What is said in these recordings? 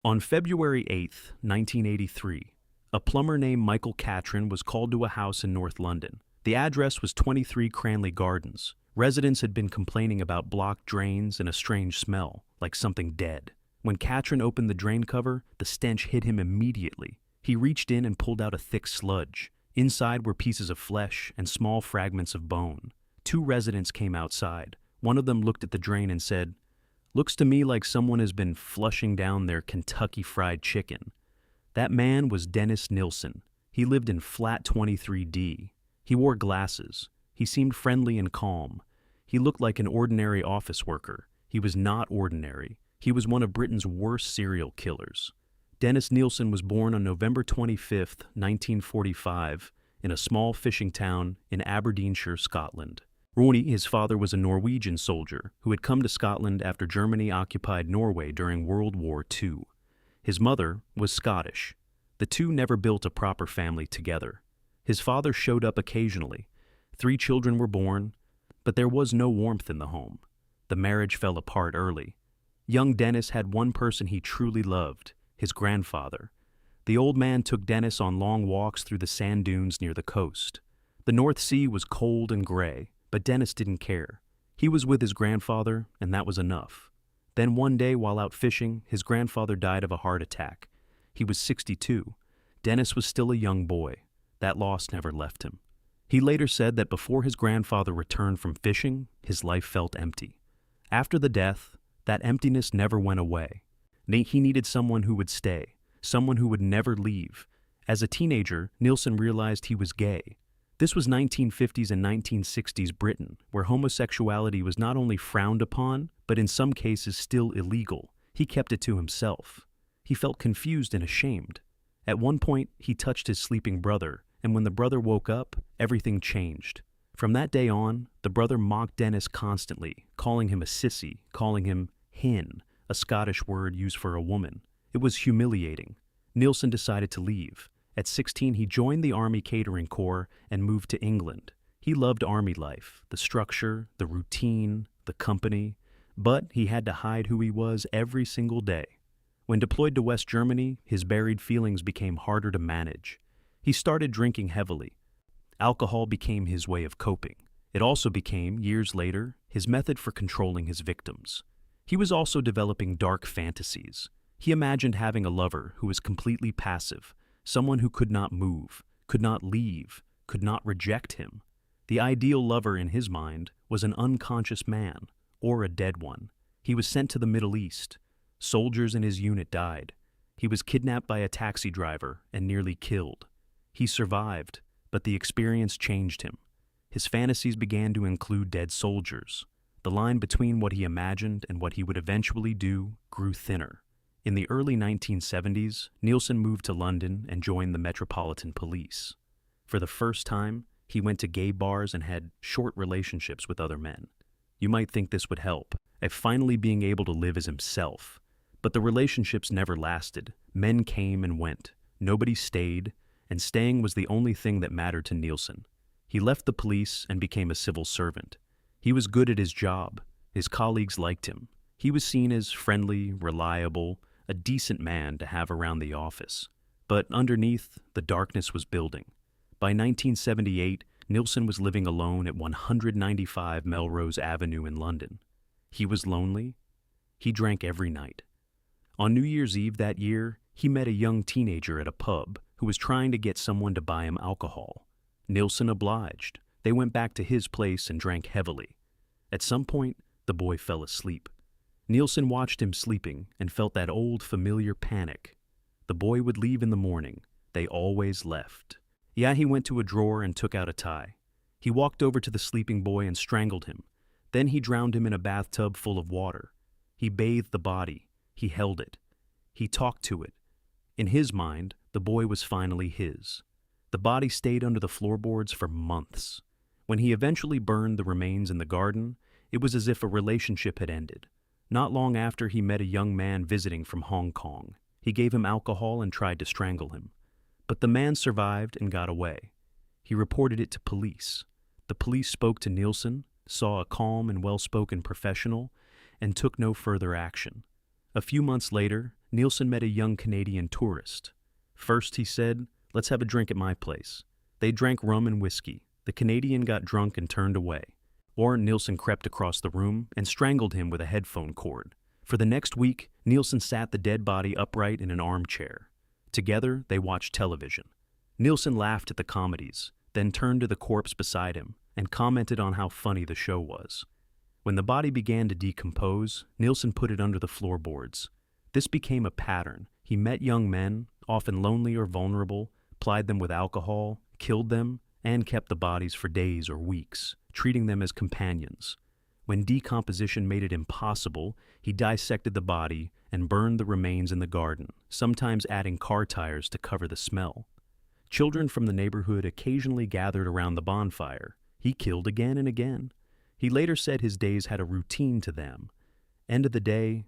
On February 8, 1983, a plumber named Michael Catron was called to a house in North London. The address was 23 Cranley Gardens. Residents had been complaining about blocked drains and a strange smell, like something dead. When Catron opened the drain cover, the stench hit him immediately. He reached in and pulled out a thick sludge. Inside were pieces of flesh and small fragments of bone. Two residents came outside. One of them looked at the drain and said, "Looks to me like someone has been flushing down their Kentucky Fried Chicken." That man was Dennis Nilsen. He lived in flat 23D. He wore glasses. He seemed friendly and calm. He looked like an ordinary office worker. He was not ordinary. He was one of Britain's worst serial killers. Dennis Nilsen was born on November 25, 1945, in a small fishing town in Aberdeenshire, Scotland. Rooney, his father, was a Norwegian soldier who had come to Scotland after Germany occupied Norway during World War II. His mother was Scottish. The two never built a proper family together. His father showed up occasionally. 3 children were born, but there was no warmth in the home. The marriage fell apart early. Young Dennis had one person he truly loved, his grandfather. The old man took Dennis on long walks through the sand dunes near the coast. The North Sea was cold and gray, but Dennis didn't care. He was with his grandfather, and that was enough. Then one day while out fishing, his grandfather died of a heart attack. He was 62. Dennis was still a young boy. That loss never left him. He later said that before his grandfather returned from fishing, his life felt empty. After the death, that emptiness never went away. He needed someone who would stay, someone who would never leave. As a teenager, Nilsen realized he was gay. This was 1950s and 1960s Britain, where homosexuality was not only frowned upon, but in some cases still illegal. He kept it to himself. He felt confused and ashamed. At one point, he touched his sleeping brother, and when the brother woke up, everything changed. From that day on, the brother mocked Dennis constantly, calling him a sissy, calling him hin, a Scottish word used for a woman. It was humiliating. Nilsen decided to leave. At 16, he joined the Army Catering Corps and moved to England. He loved army life, the structure, the routine, the company, but he had to hide who he was every single day. When deployed to West Germany, his buried feelings became harder to manage. He started drinking heavily. Alcohol became his way of coping. It also became, years later, his method for controlling his victims. He was also developing dark fantasies. He imagined having a lover who was completely passive, someone who could not move, could not leave, could not reject him. The ideal lover in his mind was an unconscious man, or a dead one. He was sent to the Middle East. Soldiers in his unit died. He was kidnapped by a taxi driver and nearly killed. He survived, but the experience changed him. His fantasies began to include dead soldiers. The line between what he imagined and what he would eventually do grew thinner. In the early 1970s, Nilsen moved to London and joined the Metropolitan Police. For the first time, he went to gay bars and had short relationships with other men. You might think this would help, at finally being able to live as himself. But the relationships never lasted. Men came and went. Nobody stayed, and staying was the only thing that mattered to Nilsen. He left the police and became a civil servant. He was good at his job. His colleagues liked him. He was seen as friendly, reliable, a decent man to have around the office. But underneath, the darkness was building. By 1978, Nilsen was living alone at 195 Melrose Avenue in London. He was lonely. He drank every night. On New Year's Eve that year, he met a young teenager at a pub who was trying to get someone to buy him alcohol. Nilsen obliged. They went back to his place and drank heavily. At some point, the boy fell asleep. Nilsen watched him sleeping and felt that old familiar panic. The boy would leave in the morning. They always left. Yeah, he went to a drawer and took out a tie. He walked over to the sleeping boy and strangled him. Then he drowned him in a bathtub full of water. He bathed the body. He held it. He talked to it. In his mind, the boy was finally his. The body stayed under the floorboards for months. When he eventually burned the remains in the garden, it was as if a relationship had ended. Not long after, he met a young man visiting from Hong Kong. He gave him alcohol and tried to strangle him. But the man survived and got away. He reported it to police. The police spoke to Nilsen, saw a calm and well-spoken professional, and took no further action. A few months later, Nilsen met a young Canadian tourist. First, he said, "Let's have a drink at my place." They drank rum and whiskey. The Canadian got drunk and turned away. Or Nilsen crept across the room and strangled him with a headphone cord. For the next week, Nilsen sat the dead body upright in an armchair. Together, they watched television. Nilsen laughed at the comedies, then turned to the corpse beside him and commented on how funny the show was. When the body began to decompose, Nilsen put it under the floorboards. This became a pattern. He met young men, often lonely or vulnerable, plied them with alcohol, killed them, and kept the bodies for days or weeks, treating them as companions. When decomposition made it impossible, he dissected the body and burned the remains in the garden, sometimes adding car tires to cover the smell. Children from the neighborhood occasionally gathered around the bonfire. He killed again and again. He later said his days had a routine to them. End of the day,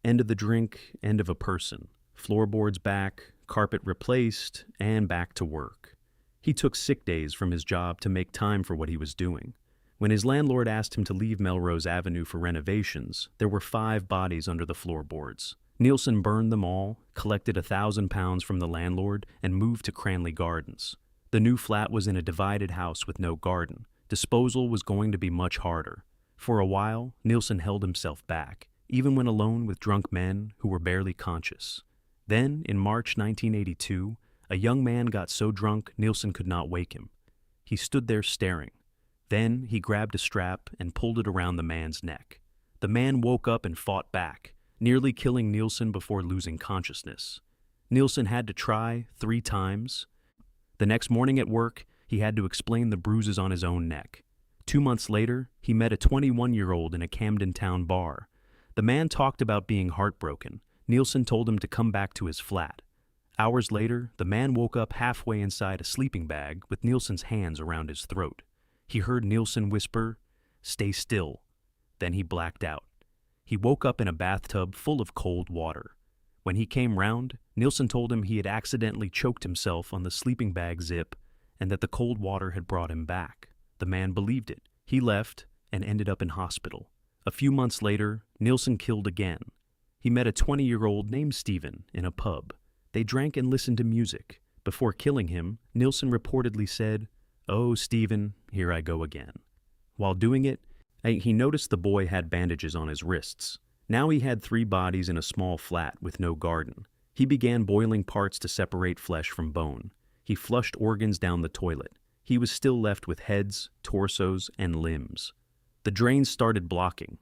end of the drink, end of a person. Floorboards back, carpet replaced, and back to work. He took sick days from his job to make time for what he was doing. When his landlord asked him to leave Melrose Avenue for renovations, there were 5 bodies under the floorboards. Nilsen burned them all, collected £1,000 from the landlord, and moved to Cranley Gardens. The new flat was in a divided house with no garden. Disposal was going to be much harder. For a while, Nilsen held himself back, even when alone with drunk men who were barely conscious. Then, in March 1982, a young man got so drunk Nilsen could not wake him. He stood there staring. Then he grabbed a strap and pulled it around the man's neck. The man woke up and fought back, nearly killing Nilsen before losing consciousness. Nilsen had to try 3 times. The next morning at work, he had to explain the bruises on his own neck. 2 months later, he met a 21-year-old in a Camden Town bar. The man talked about being heartbroken. Nilsen told him to come back to his flat. Hours later, the man woke up halfway inside a sleeping bag with Nilsen's hands around his throat. He heard Nilsen whisper, "Stay still." Then he blacked out. He woke up in a bathtub full of cold water. When he came round, Nilsen told him he had accidentally choked himself on the sleeping bag zip and that the cold water had brought him back. The man believed it. He left and ended up in hospital. A few months later, Nilsen killed again. He met a 20-year-old named Stephen in a pub. They drank and listened to music. Before killing him, Nilsen reportedly said, "Oh, Stephen, here I go again." While doing it, he noticed the boy had bandages on his wrists. Now he had 3 bodies in a small flat with no garden. He began boiling parts to separate flesh from bone. He flushed organs down the toilet. He was still left with heads, torsos, and limbs. The drains started blocking.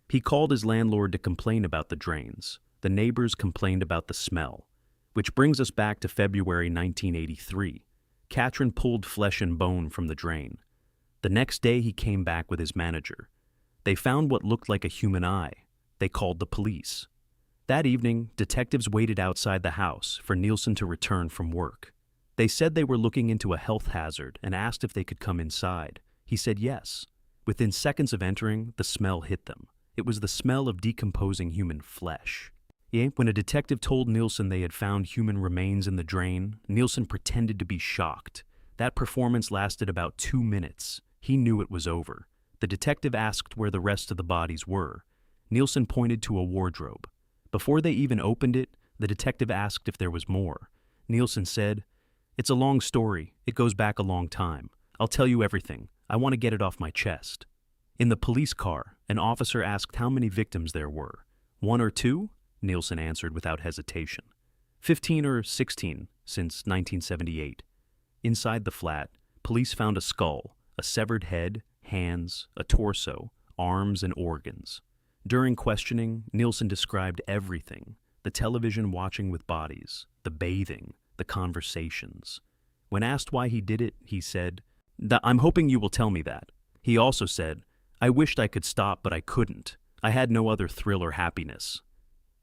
He called his landlord to complain about the drains. The neighbors complained about the smell. Which brings us back to February 1983. Catrin pulled flesh and bone from the drain. The next day he came back with his manager. They found what looked like a human eye. They called the police. That evening, detectives waited outside the house for Nilsen to return from work. They said they were looking into a health hazard and asked if they could come inside. He said yes. Within seconds of entering, the smell hit them. It was the smell of decomposing human flesh. When a detective told Nilsen they had found human remains in the drain, Nilsen pretended to be shocked. That performance lasted about 2 minutes. He knew it was over. The detective asked where the rest of the bodies were. Nilsen pointed to a wardrobe. Before they even opened it, the detective asked if there was more. Nilsen said, "It's a long story. It goes back a long time. I'll tell you everything. I want to get it off my chest." In the police car, an officer asked how many victims there were. 1 or 2? Nilsen answered without hesitation. 15 or 16 since 1978. Inside the flat, police found a skull, a severed head, hands, a torso, arms, and organs. During questioning, Nilsen described everything: the television watching with bodies, the bathing, the conversations. When asked why he did it, he said, "I'm hoping you will tell me that." He also said, "I wished I could stop, but I couldn't. I had no other thrill or happiness."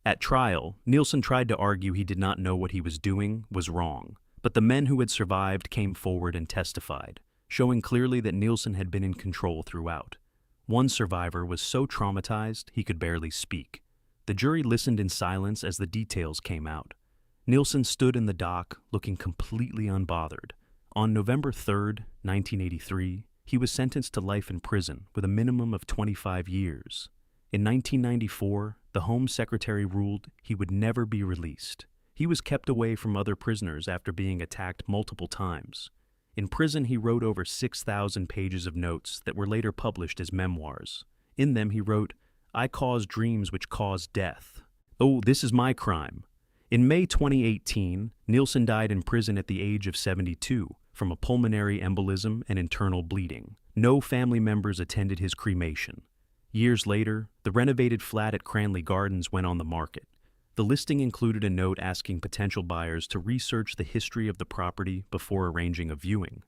At trial, Nilsen tried to argue he did not know what he was doing was wrong, but the men who had survived came forward and testified, showing clearly that Nilsen had been in control throughout. One survivor was so traumatized he could barely speak. The jury listened in silence as the details came out. Nilsen stood in the dock, looking completely unbothered. On November 3, 1983, he was sentenced to life in prison with a minimum of 25 years. In 1994, The Home Secretary ruled he would never be released. He was kept away from other prisoners after being attacked multiple times. In prison, he wrote over 6,000 pages of notes that were later published as memoirs. In them, he wrote, "I cause dreams which cause death. Oh, this is my crime." In May 2018, Nilsen died in prison at the age of 72 from a pulmonary embolism and internal bleeding. No family members attended his cremation. Years later, the renovated flat at Cranley Gardens went on the market. The listing included a note asking potential buyers to research the history of the property before arranging a viewing.